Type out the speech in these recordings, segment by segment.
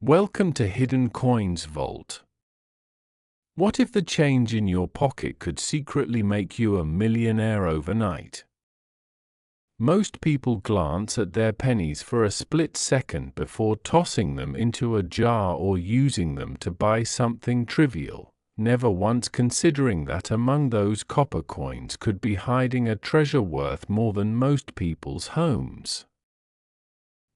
Welcome to Hidden Coins Vault. What if the change in your pocket could secretly make you a millionaire overnight? Most people glance at their pennies for a split second before tossing them into a jar or using them to buy something trivial, never once considering that among those copper coins could be hiding a treasure worth more than most people's homes.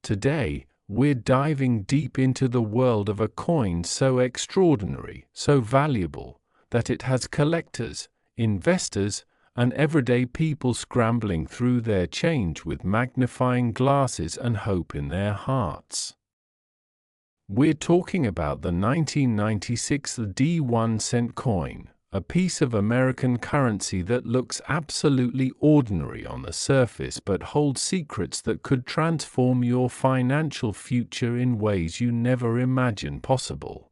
Today, we're diving deep into the world of a coin so extraordinary, so valuable, that it has collectors, investors, and everyday people scrambling through their change with magnifying glasses and hope in their hearts. We're talking about the 1996 D1 coin, a piece of American currency that looks absolutely ordinary on the surface but holds secrets that could transform your financial future in ways you never imagined possible.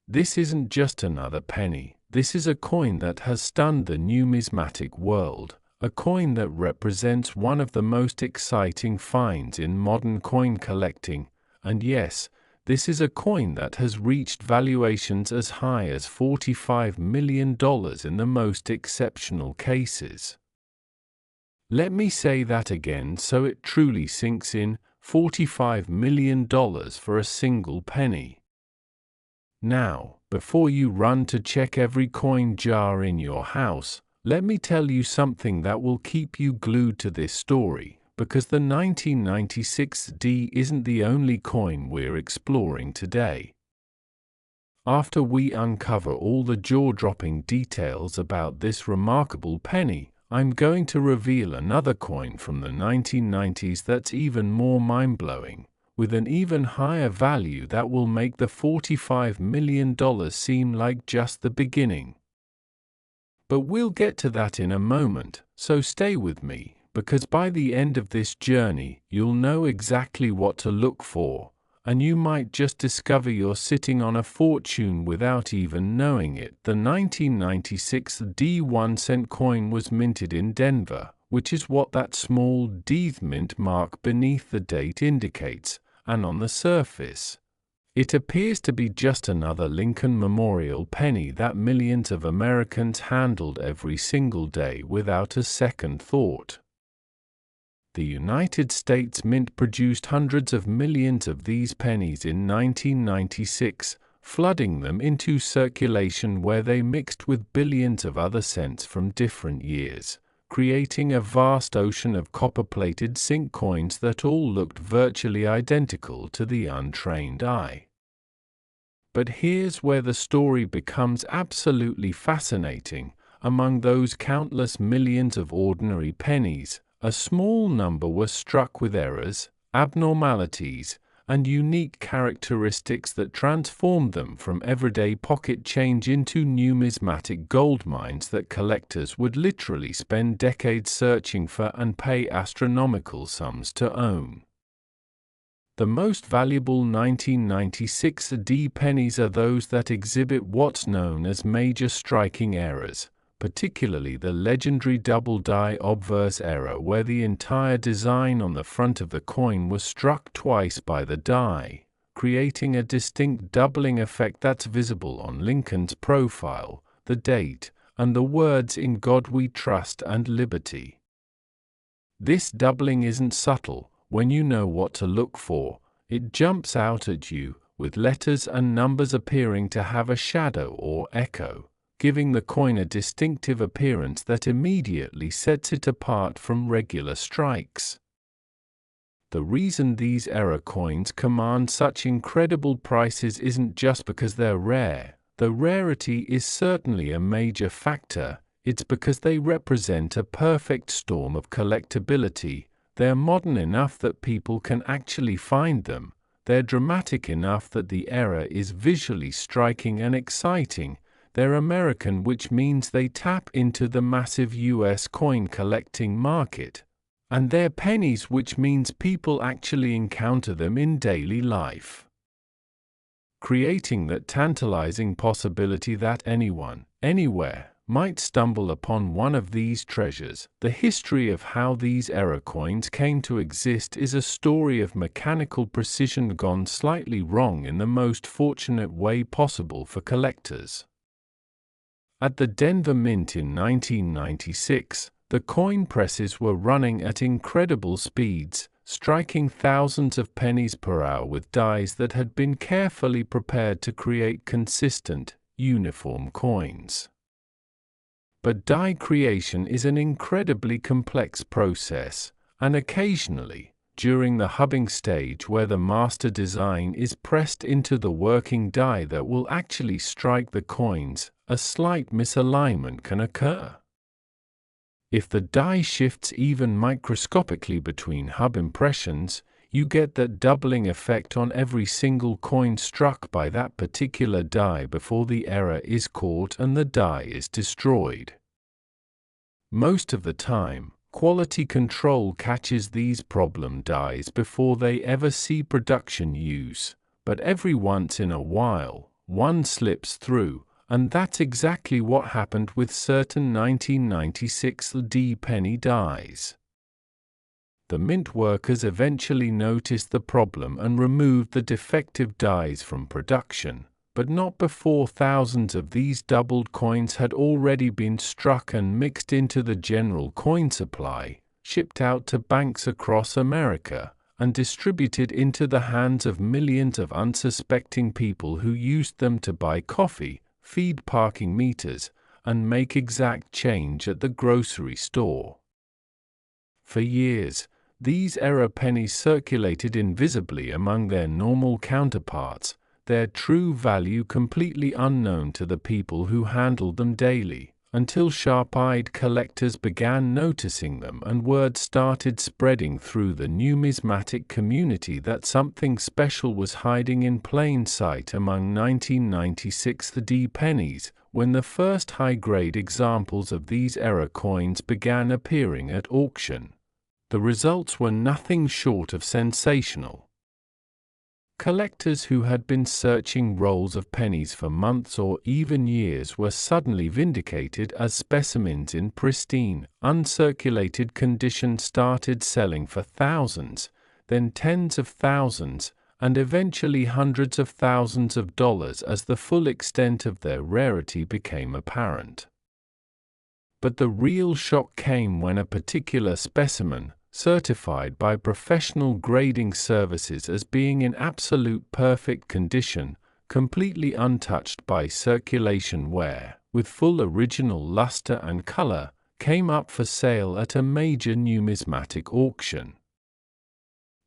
This isn't just another penny, this is a coin that has stunned the numismatic world, a coin that represents one of the most exciting finds in modern coin collecting, and yes, this is a coin that has reached valuations as high as $45 million in the most exceptional cases. Let me say that again so it truly sinks in: $45 million for a single penny. Now, before you run to check every coin jar in your house, let me tell you something that will keep you glued to this story. Because the 1996 D isn't the only coin we're exploring today. After we uncover all the jaw-dropping details about this remarkable penny, I'm going to reveal another coin from the 1990s that's even more mind-blowing, with an even higher value that will make the $45 million seem like just the beginning. But we'll get to that in a moment, so stay with me. Because by the end of this journey, you'll know exactly what to look for, and you might just discover you're sitting on a fortune without even knowing it. The 1996 D1 coin was minted in Denver, which is what that small D mint mark beneath the date indicates, and on the surface, it appears to be just another Lincoln Memorial penny that millions of Americans handled every single day without a second thought. The United States Mint produced hundreds of millions of these pennies in 1996, flooding them into circulation where they mixed with billions of other cents from different years, creating a vast ocean of copper-plated zinc coins that all looked virtually identical to the untrained eye. But here's where the story becomes absolutely fascinating. Among those countless millions of ordinary pennies, a small number were struck with errors, abnormalities, and unique characteristics that transformed them from everyday pocket change into numismatic gold mines that collectors would literally spend decades searching for and pay astronomical sums to own. The most valuable 1996 D pennies are those that exhibit what's known as major striking errors, particularly the legendary double die obverse error where the entire design on the front of the coin was struck twice by the die, creating a distinct doubling effect that's visible on Lincoln's profile, the date, and the words "In God We Trust" and "Liberty." This doubling isn't subtle. When you know what to look for, it jumps out at you, with letters and numbers appearing to have a shadow or echo, giving the coin a distinctive appearance that immediately sets it apart from regular strikes. The reason these error coins command such incredible prices isn't just because they're rare, though rarity is certainly a major factor. It's because they represent a perfect storm of collectability. They're modern enough that people can actually find them, they're dramatic enough that the error is visually striking and exciting, they're American, which means they tap into the massive US coin collecting market, and they're pennies, which means people actually encounter them in daily life, creating that tantalizing possibility that anyone, anywhere, might stumble upon one of these treasures. The history of how these error coins came to exist is a story of mechanical precision gone slightly wrong in the most fortunate way possible for collectors. At the Denver Mint in 1996, the coin presses were running at incredible speeds, striking thousands of pennies per hour with dies that had been carefully prepared to create consistent, uniform coins. But die creation is an incredibly complex process, and occasionally, during the hubbing stage where the master design is pressed into the working die that will actually strike the coins, a slight misalignment can occur. If the die shifts even microscopically between hub impressions, you get that doubling effect on every single coin struck by that particular die before the error is caught and the die is destroyed. Most of the time, quality control catches these problem dies before they ever see production use, but every once in a while, one slips through, and that's exactly what happened with certain 1996 D penny dies. The mint workers eventually noticed the problem and removed the defective dies from production, but not before thousands of these doubled coins had already been struck and mixed into the general coin supply, shipped out to banks across America, and distributed into the hands of millions of unsuspecting people who used them to buy coffee, feed parking meters, and make exact change at the grocery store. For years, these error pennies circulated invisibly among their normal counterparts, their true value completely unknown to the people who handled them daily, until sharp-eyed collectors began noticing them and word started spreading through the numismatic community that something special was hiding in plain sight among 1996 D pennies, when the first high-grade examples of these error coins began appearing at auction. The results were nothing short of sensational. Collectors who had been searching rolls of pennies for months or even years were suddenly vindicated as specimens in pristine, uncirculated condition started selling for thousands, then tens of thousands, and eventually hundreds of thousands of dollars as the full extent of their rarity became apparent. But the real shock came when a particular specimen, certified by professional grading services as being in absolute perfect condition, completely untouched by circulation wear, with full original luster and color, came up for sale at a major numismatic auction.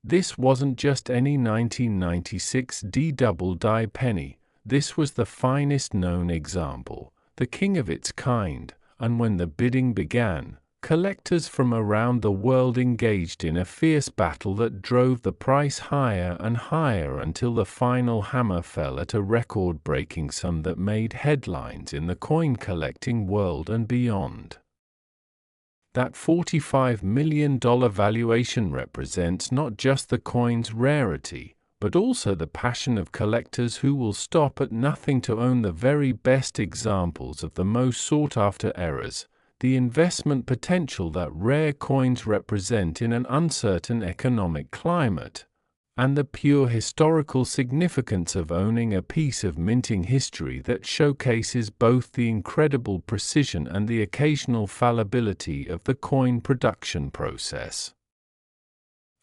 This wasn't just any 1996 D double die penny, this was the finest known example, the king of its kind, and when the bidding began, collectors from around the world engaged in a fierce battle that drove the price higher and higher until the final hammer fell at a record-breaking sum that made headlines in the coin-collecting world and beyond. That $45 million valuation represents not just the coin's rarity, but also the passion of collectors who will stop at nothing to own the very best examples of the most sought-after errors, the investment potential that rare coins represent in an uncertain economic climate, and the pure historical significance of owning a piece of minting history that showcases both the incredible precision and the occasional fallibility of the coin production process.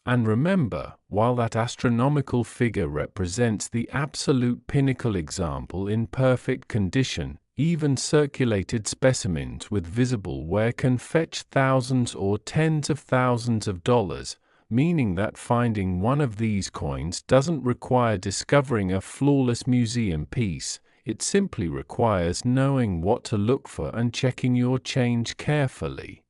And remember, while that astronomical figure represents the absolute pinnacle example in perfect condition, even circulated specimens with visible wear can fetch thousands or tens of thousands of dollars, meaning that finding one of these coins doesn't require discovering a flawless museum piece, it simply requires knowing what to look for and checking your change carefully.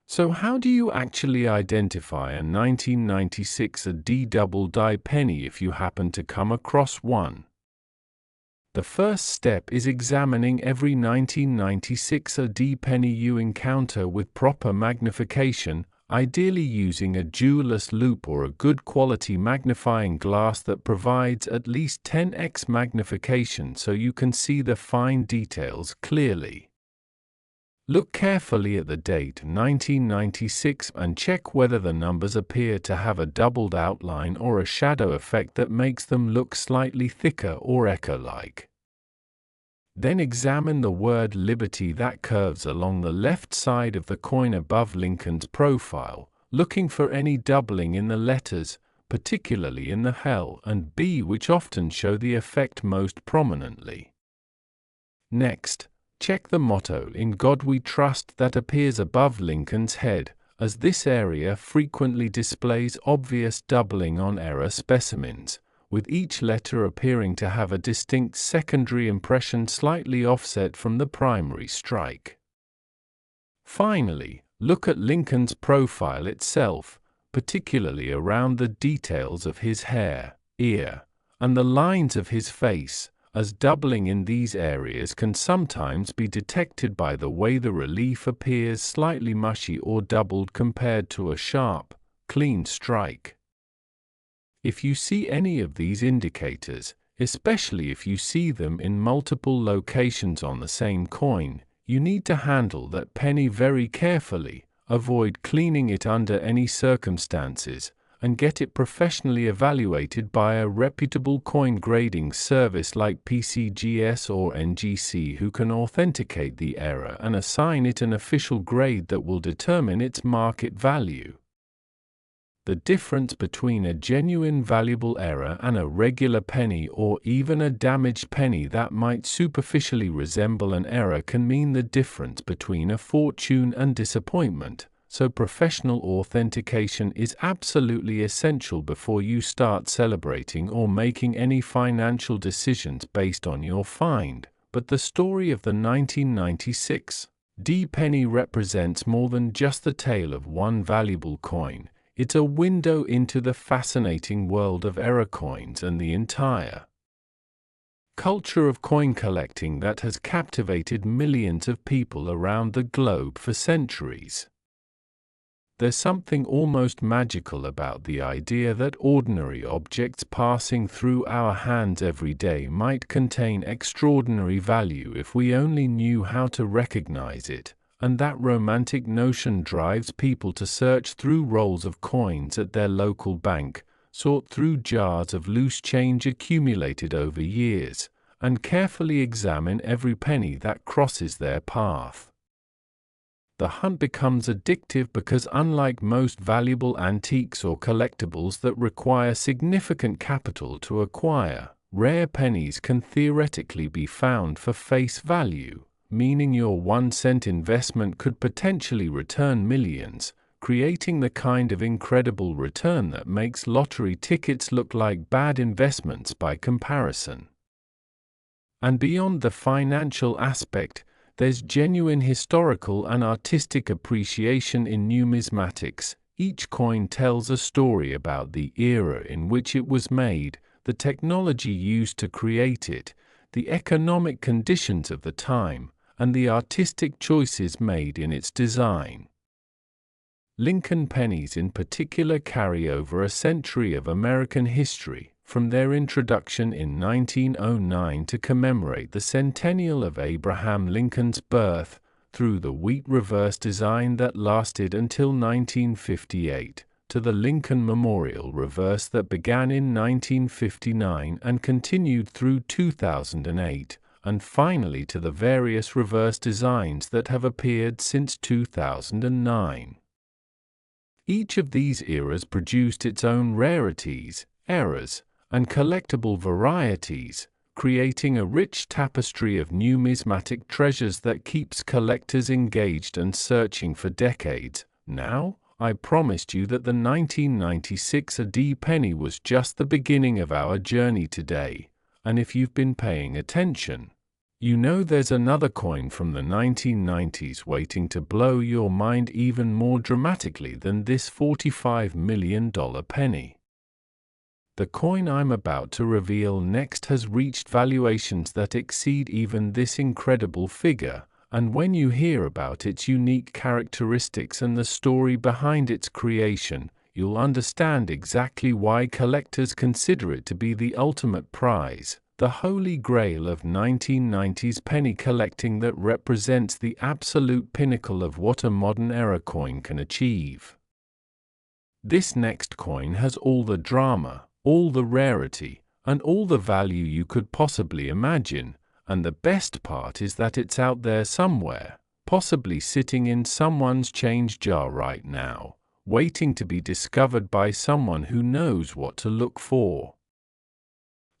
So how do you actually identify a 1996 D double die penny if you happen to come across one? The first step is examining every 1996 D penny you encounter with proper magnification, ideally using a jeweller's loupe or a good quality magnifying glass that provides at least 10x magnification so you can see the fine details clearly. Look carefully at the date 1996 and check whether the numbers appear to have a doubled outline or a shadow effect that makes them look slightly thicker or echo-like. Then examine the word Liberty that curves along the left side of the coin above Lincoln's profile, looking for any doubling in the letters, particularly in the L and B, which often show the effect most prominently. Next, check the motto "In God We Trust" that appears above Lincoln's head, as this area frequently displays obvious doubling on error specimens, with each letter appearing to have a distinct secondary impression slightly offset from the primary strike. Finally, look at Lincoln's profile itself, particularly around the details of his hair, ear, and the lines of his face, as doubling in these areas can sometimes be detected by the way the relief appears slightly mushy or doubled compared to a sharp, clean strike. If you see any of these indicators, especially if you see them in multiple locations on the same coin, you need to handle that penny very carefully, avoid cleaning it under any circumstances, and get it professionally evaluated by a reputable coin grading service like PCGS or NGC, who can authenticate the error and assign it an official grade that will determine its market value. The difference between a genuine valuable error and a regular penny, or even a damaged penny that might superficially resemble an error, can mean the difference between a fortune and disappointment, so professional authentication is absolutely essential before you start celebrating or making any financial decisions based on your find. But the story of the 1996 D penny represents more than just the tale of one valuable coin. It's a window into the fascinating world of error coins and the entire culture of coin collecting that has captivated millions of people around the globe for centuries. There's something almost magical about the idea that ordinary objects passing through our hands every day might contain extraordinary value if we only knew how to recognize it. And that romantic notion drives people to search through rolls of coins at their local bank, sort through jars of loose change accumulated over years, and carefully examine every penny that crosses their path. The hunt becomes addictive because, unlike most valuable antiques or collectibles that require significant capital to acquire, rare pennies can theoretically be found for face value, meaning your 1-cent investment could potentially return millions, creating the kind of incredible return that makes lottery tickets look like bad investments by comparison. And beyond the financial aspect, there's genuine historical and artistic appreciation in numismatics. Each coin tells a story about the era in which it was made, the technology used to create it, the economic conditions of the time, and the artistic choices made in its design. Lincoln pennies in particular carry over a century of American history, from their introduction in 1909 to commemorate the centennial of Abraham Lincoln's birth, through the wheat reverse design that lasted until 1958, to the Lincoln Memorial reverse that began in 1959 and continued through 2008. And finally to the various reverse designs that have appeared since 2009. Each of these eras produced its own rarities, errors, and collectible varieties, creating a rich tapestry of numismatic treasures that keeps collectors engaged and searching for decades. Now, I promised you that the 1996 AD penny was just the beginning of our journey today. And if you've been paying attention, you know there's another coin from the 1990s waiting to blow your mind even more dramatically than this $45 million penny. The coin I'm about to reveal next has reached valuations that exceed even this incredible figure, and when you hear about its unique characteristics and the story behind its creation, you'll understand exactly why collectors consider it to be the ultimate prize, the holy grail of 1990s penny collecting that represents the absolute pinnacle of what a modern-era coin can achieve. This next coin has all the drama, all the rarity, and all the value you could possibly imagine, and the best part is that it's out there somewhere, possibly sitting in someone's change jar right now, waiting to be discovered by someone who knows what to look for.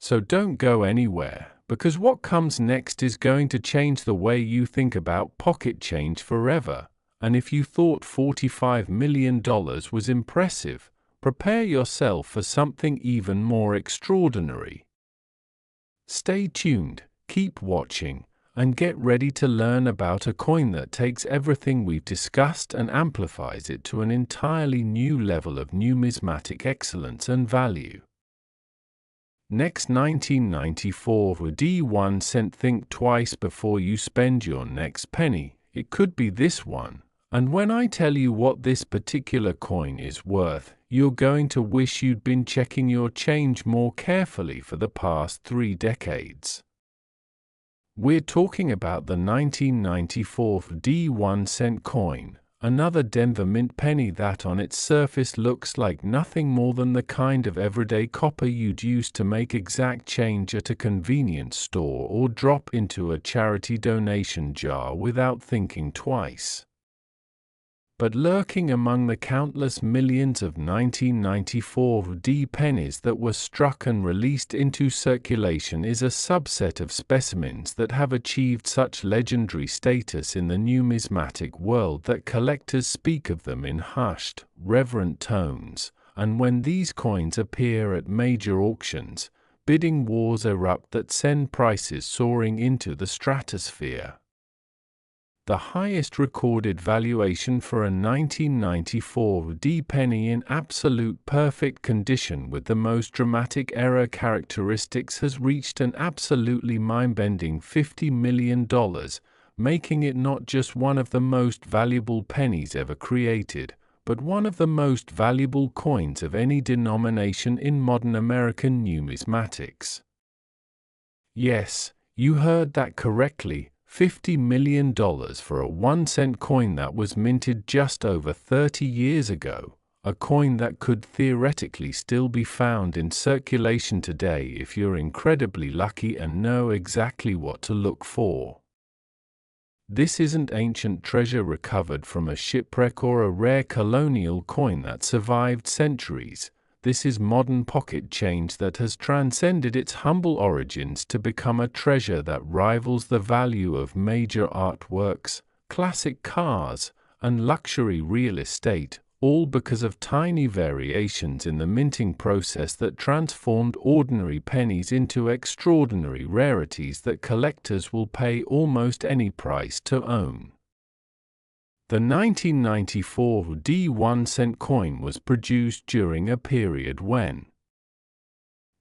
So don't go anywhere, because what comes next is going to change the way you think about pocket change forever. And if you thought $45 million was impressive, prepare yourself for something even more extraordinary. Stay tuned, keep watching, and get ready to learn about a coin that takes everything we've discussed and amplifies it to an entirely new level of numismatic excellence and value. Next, 1994 D1 cent. Think twice before you spend your next penny. It could be this one. And when I tell you what this particular coin is worth, you're going to wish you'd been checking your change more carefully for the past 3 decades. We're talking about the 1994 D1 cent coin, another Denver mint penny that on its surface looks like nothing more than the kind of everyday copper you'd use to make exact change at a convenience store or drop into a charity donation jar without thinking twice. But lurking among the countless millions of 1994 D pennies that were struck and released into circulation is a subset of specimens that have achieved such legendary status in the numismatic world that collectors speak of them in hushed, reverent tones, and when these coins appear at major auctions, bidding wars erupt that send prices soaring into the stratosphere. The highest recorded valuation for a 1994 D penny in absolute perfect condition with the most dramatic error characteristics has reached an absolutely mind-bending $50 million, making it not just one of the most valuable pennies ever created, but one of the most valuable coins of any denomination in modern American numismatics. Yes, you heard that correctly. $50 million for a 1 cent coin that was minted just over 30 years ago, a coin that could theoretically still be found in circulation today if you're incredibly lucky and know exactly what to look for. This isn't ancient treasure recovered from a shipwreck or a rare colonial coin that survived centuries. This is modern pocket change that has transcended its humble origins to become a treasure that rivals the value of major artworks, classic cars, and luxury real estate, all because of tiny variations in the minting process that transformed ordinary pennies into extraordinary rarities that collectors will pay almost any price to own. The 1994 D1 cent coin was produced during a period when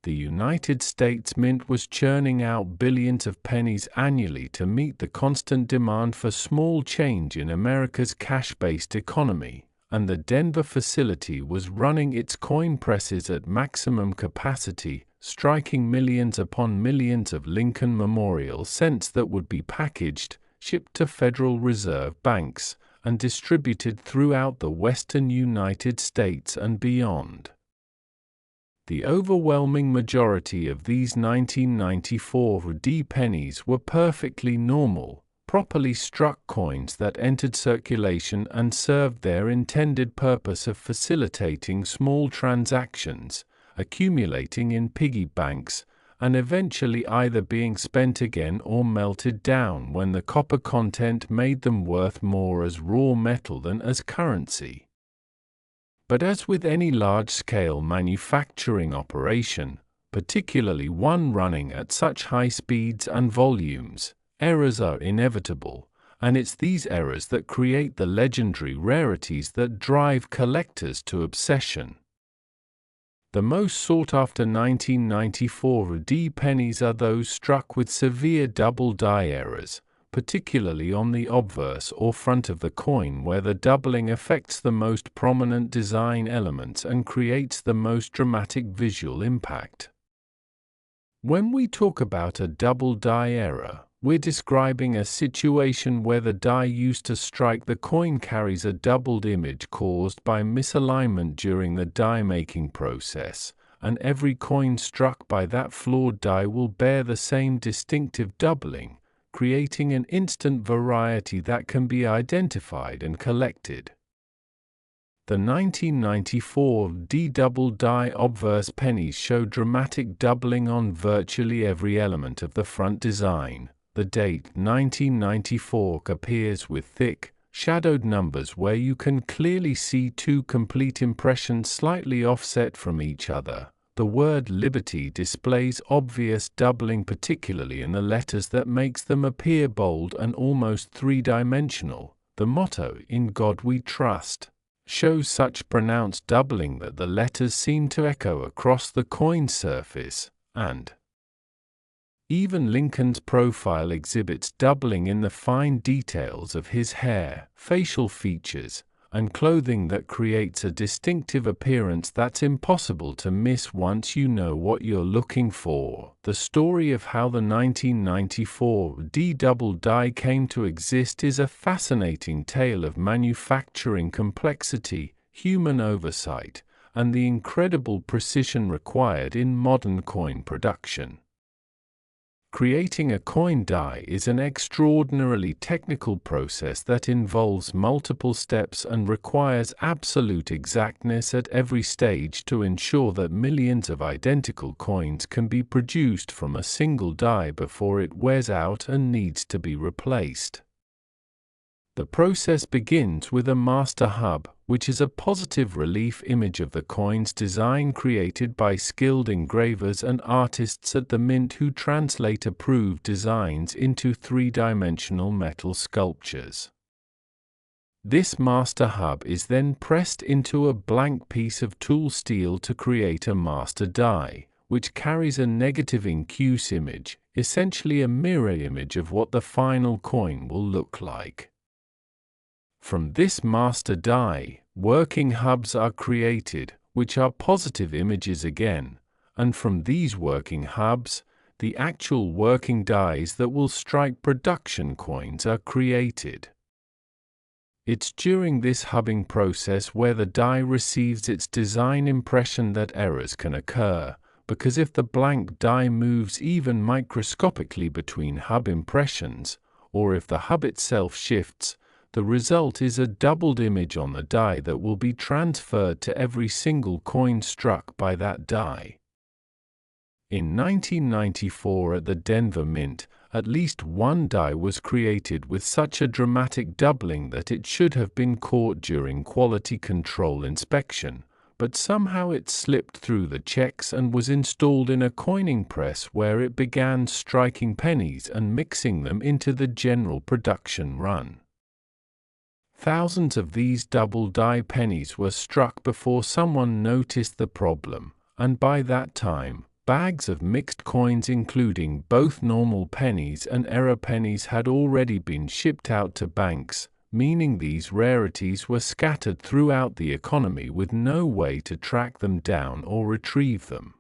the United States Mint was churning out billions of pennies annually to meet the constant demand for small change in America's cash-based economy, and the Denver facility was running its coin presses at maximum capacity, striking millions upon millions of Lincoln Memorial cents that would be packaged, shipped to Federal Reserve banks, and distributed throughout the western United States and beyond. The overwhelming majority of these 1994 D pennies were perfectly normal, properly struck coins that entered circulation and served their intended purpose of facilitating small transactions, accumulating in piggy banks, and eventually either being spent again or melted down when the copper content made them worth more as raw metal than as currency. But as with any large-scale manufacturing operation, particularly one running at such high speeds and volumes, errors are inevitable, and it's these errors that create the legendary rarities that drive collectors to obsession. The most sought-after 1994 D pennies are those struck with severe double-die errors, particularly on the obverse or front of the coin where the doubling affects the most prominent design elements and creates the most dramatic visual impact. When we talk about a double die error, we're describing a situation where the die used to strike the coin carries a doubled image caused by misalignment during the die-making process, and every coin struck by that flawed die will bear the same distinctive doubling, creating an instant variety that can be identified and collected. The 1994 D-double die obverse pennies show dramatic doubling on virtually every element of the front design. The date 1994 appears with thick, shadowed numbers where you can clearly see two complete impressions slightly offset from each other. The word Liberty displays obvious doubling, particularly in the letters that makes them appear bold and almost three-dimensional. The motto, "In God We Trust," shows such pronounced doubling that the letters seem to echo across the coin surface, and even Lincoln's profile exhibits doubling in the fine details of his hair, facial features, and clothing that creates a distinctive appearance that's impossible to miss once you know what you're looking for. The story of how the 1994 D-double die came to exist is a fascinating tale of manufacturing complexity, human oversight, and the incredible precision required in modern coin production. Creating a coin die is an extraordinarily technical process that involves multiple steps and requires absolute exactness at every stage to ensure that millions of identical coins can be produced from a single die before it wears out and needs to be replaced. The process begins with a master hub, which is a positive relief image of the coin's design created by skilled engravers and artists at the mint who translate approved designs into three-dimensional metal sculptures. This master hub is then pressed into a blank piece of tool steel to create a master die, which carries a negative incuse image, essentially a mirror image of what the final coin will look like. From this master die, working hubs are created, which are positive images again, and from these working hubs, the actual working dies that will strike production coins are created. It's during this hubbing process where the die receives its design impression that errors can occur, because if the blank die moves even microscopically between hub impressions, or if the hub itself shifts, the result is a doubled image on the die that will be transferred to every single coin struck by that die. In 1994 at the Denver Mint, at least one die was created with such a dramatic doubling that it should have been caught during quality control inspection, but somehow it slipped through the checks and was installed in a coining press where it began striking pennies and mixing them into the general production run. Thousands of these double-die pennies were struck before someone noticed the problem, and by that time, bags of mixed coins including both normal pennies and error pennies had already been shipped out to banks, meaning these rarities were scattered throughout the economy with no way to track them down or retrieve them.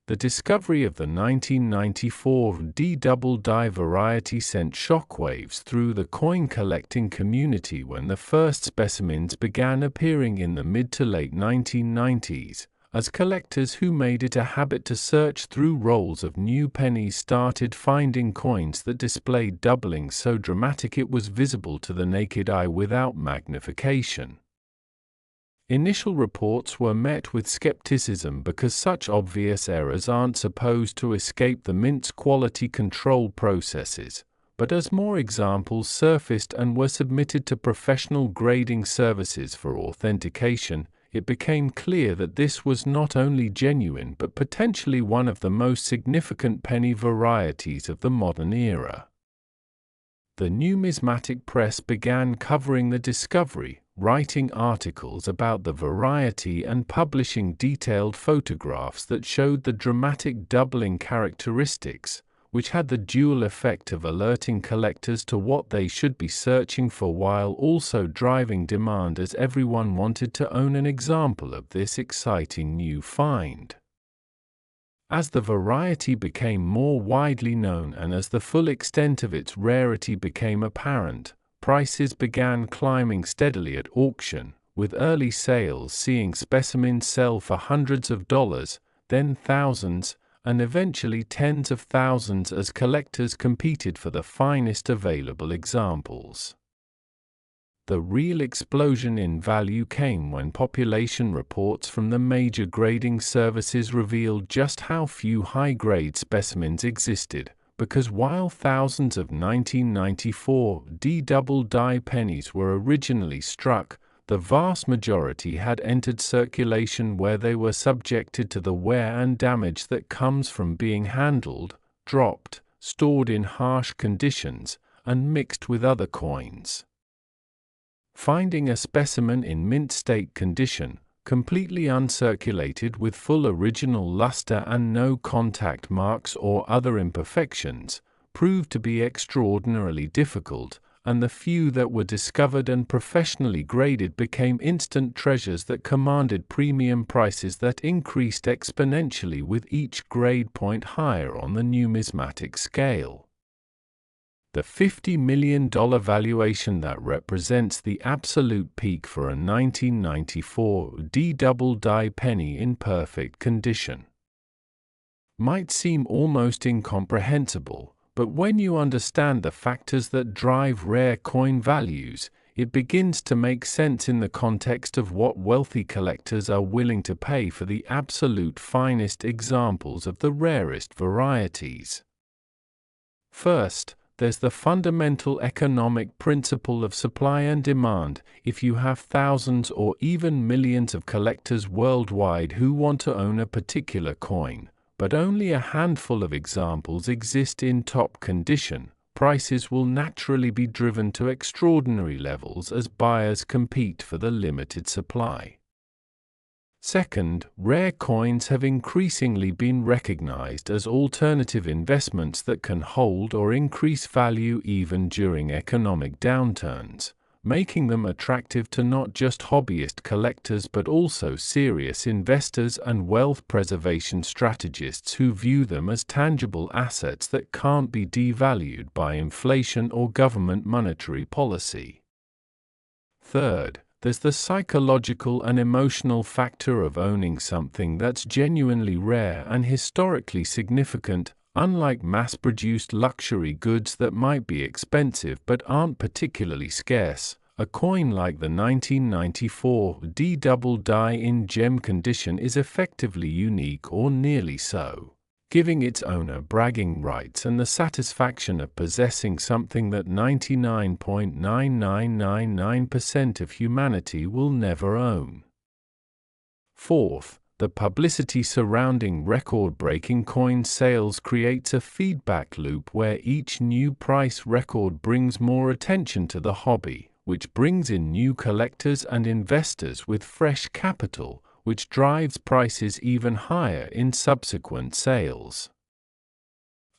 The discovery of the 1994 D-double die variety sent shockwaves through the coin-collecting community when the first specimens began appearing in the mid to late 1990s, as collectors who made it a habit to search through rolls of new pennies started finding coins that displayed doubling so dramatic it was visible to the naked eye without magnification. Initial reports were met with skepticism because such obvious errors aren't supposed to escape the mint's quality control processes, but as more examples surfaced and were submitted to professional grading services for authentication, it became clear that this was not only genuine but potentially one of the most significant penny varieties of the modern era. The numismatic press began covering the discovery, writing articles about the variety and publishing detailed photographs that showed the dramatic doubling characteristics, which had the dual effect of alerting collectors to what they should be searching for while also driving demand as everyone wanted to own an example of this exciting new find. As the variety became more widely known and as the full extent of its rarity became apparent, prices began climbing steadily at auction, with early sales seeing specimens sell for hundreds of dollars, then thousands, and eventually tens of thousands as collectors competed for the finest available examples. The real explosion in value came when population reports from the major grading services revealed just how few high-grade specimens existed, because while thousands of 1994 D-double die pennies were originally struck, the vast majority had entered circulation where they were subjected to the wear and damage that comes from being handled, dropped, stored in harsh conditions, and mixed with other coins. Finding a specimen in mint state condition, completely uncirculated with full original luster and no contact marks or other imperfections, proved to be extraordinarily difficult, and the few that were discovered and professionally graded became instant treasures that commanded premium prices that increased exponentially with each grade point higher on the numismatic scale. The $50 million valuation that represents the absolute peak for a 1994 D-double die penny in perfect condition might seem almost incomprehensible, but when you understand the factors that drive rare coin values, it begins to make sense in the context of what wealthy collectors are willing to pay for the absolute finest examples of the rarest varieties. First, there's the fundamental economic principle of supply and demand. If you have thousands or even millions of collectors worldwide who want to own a particular coin, but only a handful of examples exist in top condition, prices will naturally be driven to extraordinary levels as buyers compete for the limited supply. Second, rare coins have increasingly been recognized as alternative investments that can hold or increase value even during economic downturns, making them attractive to not just hobbyist collectors but also serious investors and wealth preservation strategists who view them as tangible assets that can't be devalued by inflation or government monetary policy. Third, there's the psychological and emotional factor of owning something that's genuinely rare and historically significant, unlike mass-produced luxury goods that might be expensive but aren't particularly scarce. A coin like the 1994 D-double die in gem condition is effectively unique or nearly so, giving its owner bragging rights and the satisfaction of possessing something that 99.9999% of humanity will never own. Fourth, the publicity surrounding record-breaking coin sales creates a feedback loop where each new price record brings more attention to the hobby, which brings in new collectors and investors with fresh capital, which drives prices even higher in subsequent sales.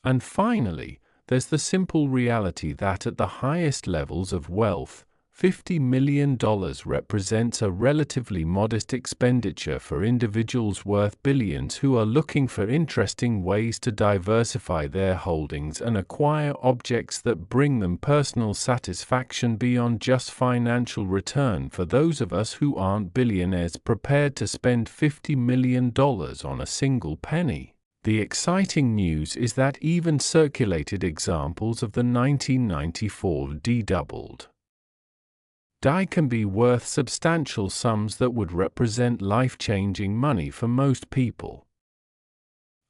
And finally, there's the simple reality that at the highest levels of wealth, $50 million represents a relatively modest expenditure for individuals worth billions who are looking for interesting ways to diversify their holdings and acquire objects that bring them personal satisfaction beyond just financial return. For those of us who aren't billionaires prepared to spend $50 million on a single penny, the exciting news is that even circulated examples of the 1994 D-doubled die can be worth substantial sums that would represent life-changing money for most people.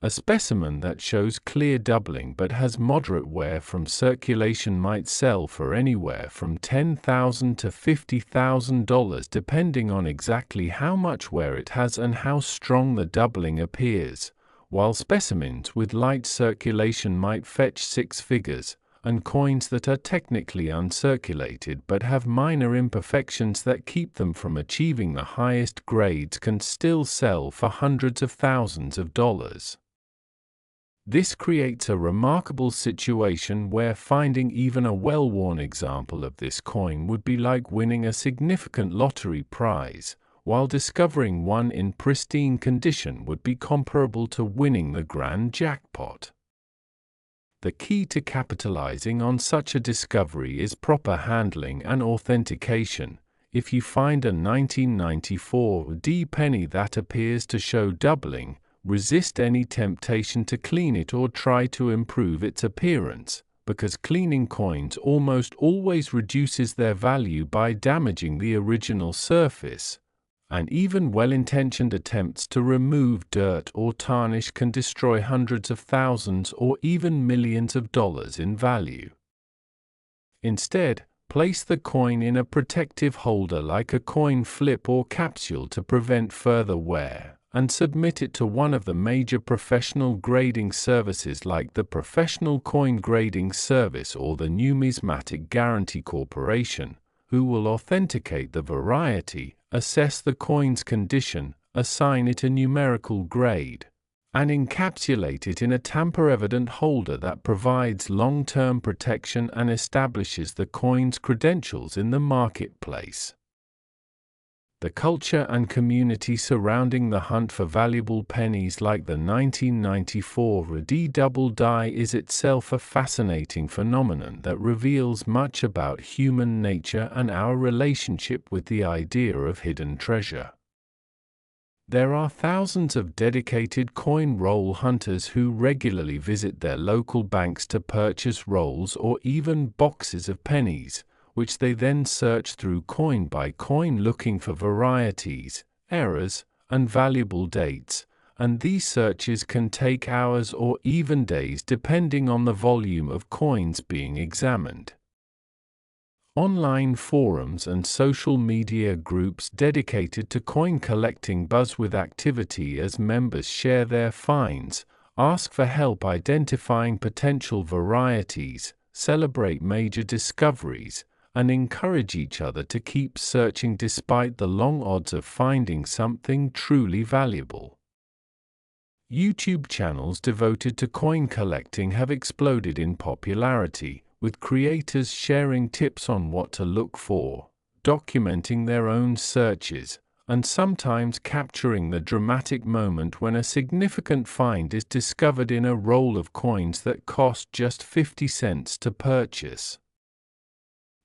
A specimen that shows clear doubling but has moderate wear from circulation might sell for anywhere from $10,000 to $50,000 depending on exactly how much wear it has and how strong the doubling appears, while specimens with light circulation might fetch six figures, and coins that are technically uncirculated but have minor imperfections that keep them from achieving the highest grades can still sell for hundreds of thousands of dollars. This creates a remarkable situation where finding even a well-worn example of this coin would be like winning a significant lottery prize, while discovering one in pristine condition would be comparable to winning the grand jackpot. The key to capitalizing on such a discovery is proper handling and authentication. If you find a 1994 penny that appears to show doubling, resist any temptation to clean it or try to improve its appearance, because cleaning coins almost always reduces their value by damaging the original surface, and even well-intentioned attempts to remove dirt or tarnish can destroy hundreds of thousands or even millions of dollars in value. Instead, place the coin in a protective holder like a coin flip or capsule to prevent further wear, and submit it to one of the major professional grading services like the Professional Coin Grading Service or the Numismatic Guarantee Corporation, who will authenticate the variety, assess the coin's condition, assign it a numerical grade, and encapsulate it in a tamper-evident holder that provides long-term protection and establishes the coin's credentials in the marketplace. The culture and community surrounding the hunt for valuable pennies like the 1994 double die is itself a fascinating phenomenon that reveals much about human nature and our relationship with the idea of hidden treasure. There are thousands of dedicated coin roll hunters who regularly visit their local banks to purchase rolls or even boxes of pennies, which they then search through coin by coin looking for varieties, errors, and valuable dates, and these searches can take hours or even days depending on the volume of coins being examined. Online forums and social media groups dedicated to coin collecting buzz with activity as members share their finds, ask for help identifying potential varieties, celebrate major discoveries, and encourage each other to keep searching despite the long odds of finding something truly valuable. YouTube channels devoted to coin collecting have exploded in popularity, with creators sharing tips on what to look for, documenting their own searches, and sometimes capturing the dramatic moment when a significant find is discovered in a roll of coins that cost just 50 cents to purchase.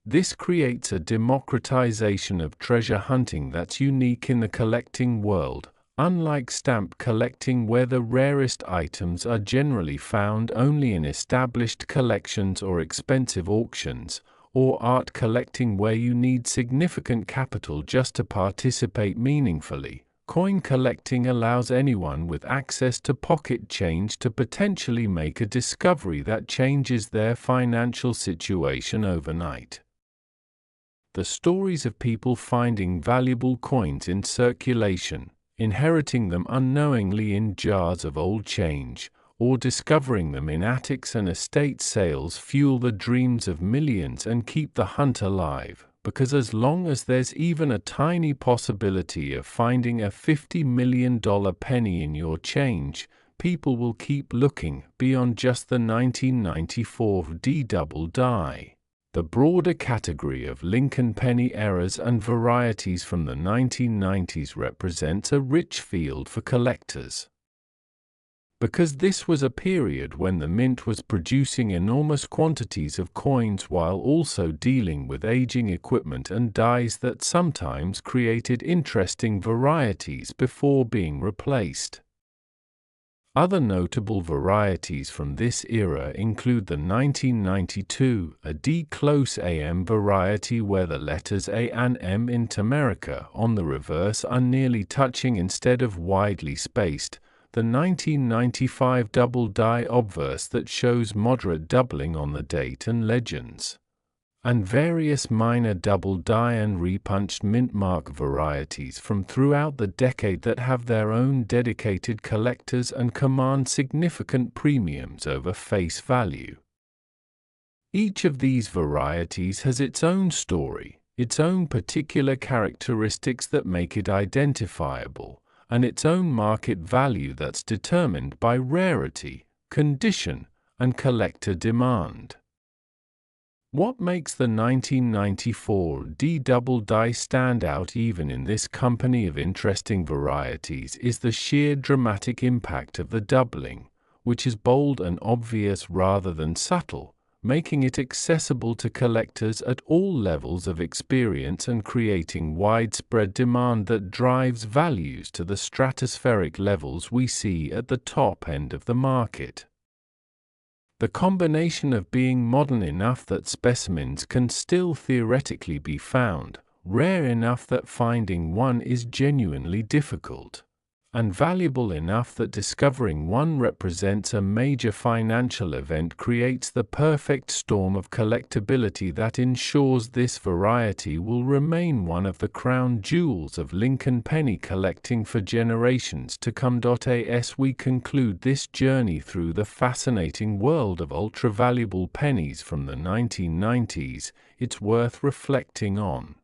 This creates a democratization of treasure hunting that's unique in the collecting world, unlike stamp collecting where the rarest items are generally found only in established collections or expensive auctions, or art collecting where you need significant capital just to participate meaningfully. Coin collecting allows anyone with access to pocket change to potentially make a discovery that changes their financial situation overnight. The stories of people finding valuable coins in circulation, inheriting them unknowingly in jars of old change, or discovering them in attics and estate sales fuel the dreams of millions and keep the hunt alive, because as long as there's even a tiny possibility of finding a $50 million penny in your change, people will keep looking beyond just the 1994 double die. The broader category of Lincoln penny errors and varieties from the 1990s represents a rich field for collectors. Because this was a period when the mint was producing enormous quantities of coins while also dealing with aging equipment and dies that sometimes created interesting varieties before being replaced. Other notable varieties from this era include the 1992 D close AM variety where the letters A and M in Tamerica on the reverse are nearly touching instead of widely spaced, the 1995 double die obverse that shows moderate doubling on the date and legends, and various minor double die and repunched mint mark varieties from throughout the decade that have their own dedicated collectors and command significant premiums over face value. Each of these varieties has its own story, its own particular characteristics that make it identifiable, and its own market value that's determined by rarity, condition, and collector demand. What makes the 1994 D double die stand out even in this company of interesting varieties is the sheer dramatic impact of the doubling, which is bold and obvious rather than subtle, making it accessible to collectors at all levels of experience and creating widespread demand that drives values to the stratospheric levels we see at the top end of the market. The combination of being modern enough that specimens can still theoretically be found, rare enough that finding one is genuinely difficult, and valuable enough that discovering one represents a major financial event creates the perfect storm of collectability that ensures this variety will remain one of the crown jewels of Lincoln penny collecting for generations to come. As we conclude this journey through the fascinating world of ultra-valuable pennies from the 1990s, it's worth reflecting on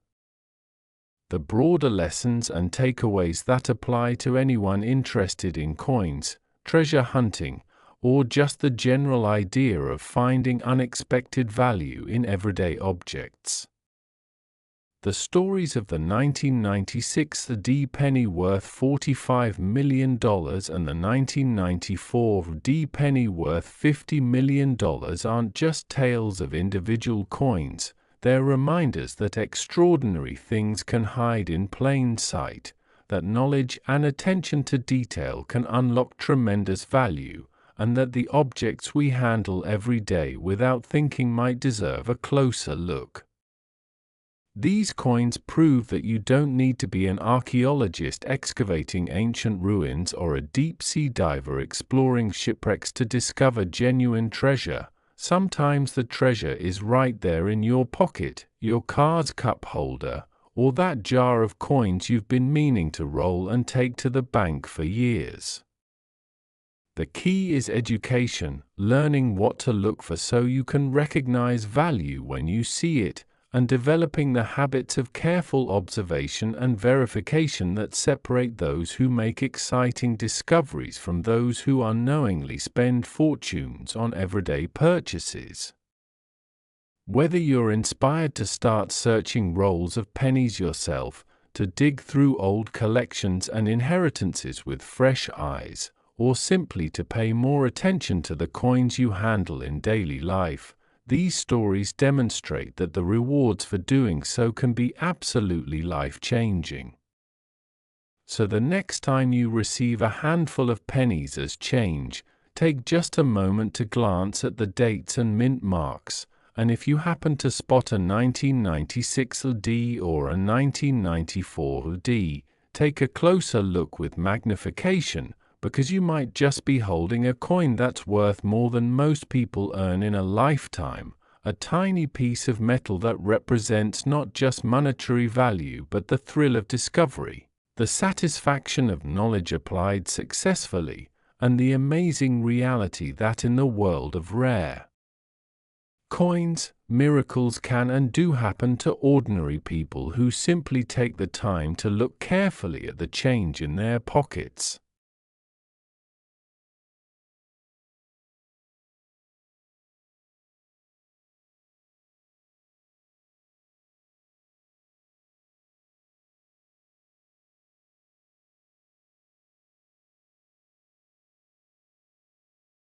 the broader lessons and takeaways that apply to anyone interested in coins, treasure hunting, or just the general idea of finding unexpected value in everyday objects. The stories of the 1996 D penny worth $45 million and the 1994 D penny worth $50 million aren't just tales of individual coins. They're reminders that extraordinary things can hide in plain sight, that knowledge and attention to detail can unlock tremendous value, and that the objects we handle every day without thinking might deserve a closer look. These coins prove that you don't need to be an archaeologist excavating ancient ruins or a deep-sea diver exploring shipwrecks to discover genuine treasure. Sometimes the treasure is right there in your pocket, your car's cup holder, or that jar of coins you've been meaning to roll and take to the bank for years. The key is education, learning what to look for so you can recognize value when you see it, and developing the habits of careful observation and verification that separate those who make exciting discoveries from those who unknowingly spend fortunes on everyday purchases. Whether you're inspired to start searching rolls of pennies yourself, to dig through old collections and inheritances with fresh eyes, or simply to pay more attention to the coins you handle in daily life, these stories demonstrate that the rewards for doing so can be absolutely life-changing. So the next time you receive a handful of pennies as change, take just a moment to glance at the dates and mint marks, and if you happen to spot a 1996 D or a 1994 D, take a closer look with magnification, because you might just be holding a coin that's worth more than most people earn in a lifetime, a tiny piece of metal that represents not just monetary value but the thrill of discovery, the satisfaction of knowledge applied successfully, and the amazing reality that in the world of rare coins, miracles can and do happen to ordinary people who simply take the time to look carefully at the change in their pockets.